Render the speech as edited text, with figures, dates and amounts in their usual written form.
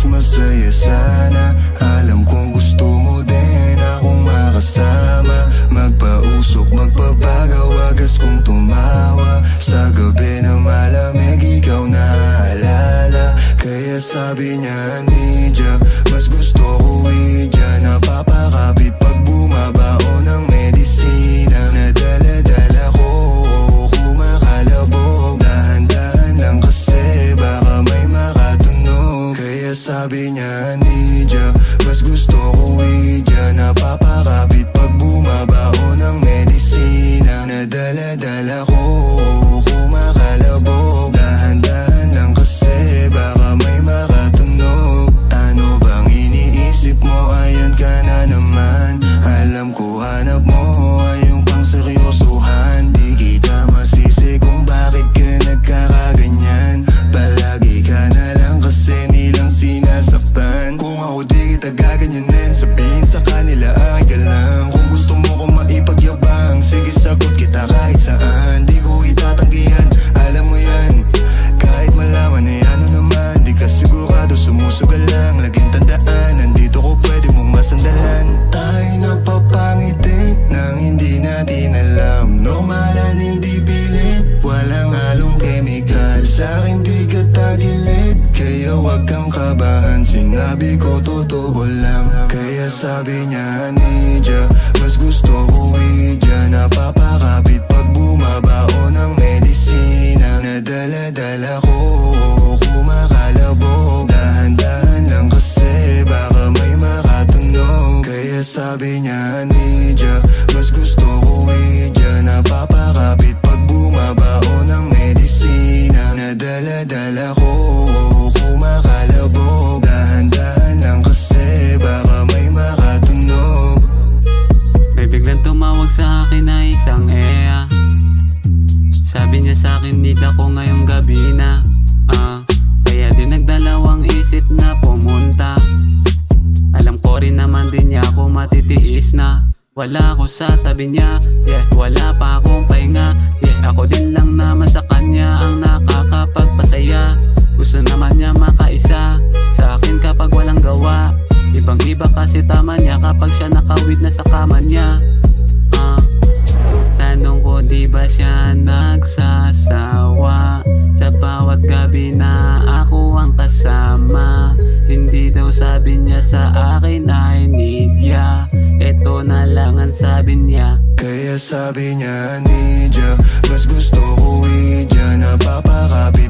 mas masaya sana. Alam kong gusto mo din akong makasama. Magpausok, magpabagaw, wagas kong tumawa. Sa gabi na malamig, ikaw naaalala. Kaya sabi niya, Nidya, mas gusto ko Widya. Napapakapit pag bumabao ng medisina. Nadala-dala ko, kumakalabog. Dahan-dahan lang kasi baka may makatunog. Kaya sabi niya, Nidya, mas gusto ko Widya. Napapakapit pag bumabao ng medisina. Nadala-dala ko, kumakalabog. Dahan-dahan lang kasi baka may makatunog. Ano bang iniisip mo? Ayan ka na naman. Alam ko hanap mo ay yung pang seryosohan. Di kita masisi kung bakit ka nagkakaganyan. Palagi ka na lang kasi nilang sinasaktan. Kung ako di kita gaganyanin, sabihin sa kanila ay ka lang. Kung gusto mo kong maipagyabang, sige sagot kita kahit saan. Di ko itatanggihan, alam mo yan. Kahit malaman ay ano naman, di ka sigurado, sumusugal lang. Laging tandaan, nandito ko pwede mong masandalan. Tayo napapangiti nang hindi natin alam. Normalan, hindi pilit, walang halong chemical. Sa'kin di ka tagilid, kaya wag kang kabahan. Sinabi ko totoo lang. Kaya sabi niya, Nidya, mas gusto ko Widya. Napapakapit pag bumabao ng medisina. Nadala-dala ko, kumakalabog. Dahan-dahan lang kasi baka may makatunog. Kaya sabi niya, Nidya, mas gusto ko Widya. Napapakapit pag bumabao ng medisina. Nadala-dala ko, kumakalabog. Dahan-dahan lang kasi baka may makatunog. May biglang tumawag sa akin na isang Ea. Sabi niya sa'kin, need ako ngayong gabi na. Kaya din nagdalawang isip na pumunta. Alam ko rin naman din niya ako matitiis na. Wala ako sa tabi niya, yeah, wala pa akong pahinga. Yeah, ako din lang naman sa kanya ang nakakapagpasaya. Gusto naman niya makaisa sa akin kapag walang gawa. Ibang iba kasi tama niya kapag siya nakawid na sa kama niya. Tanong ko, di ba siya nagsasawa sa bawat gabi na ako ang kasama? Hindi daw sabi niya sa akin I need ya. Eto na lang ang sabi niya. Kaya sabi niya, Nidya, mas gusto ko Widya. Napapakapit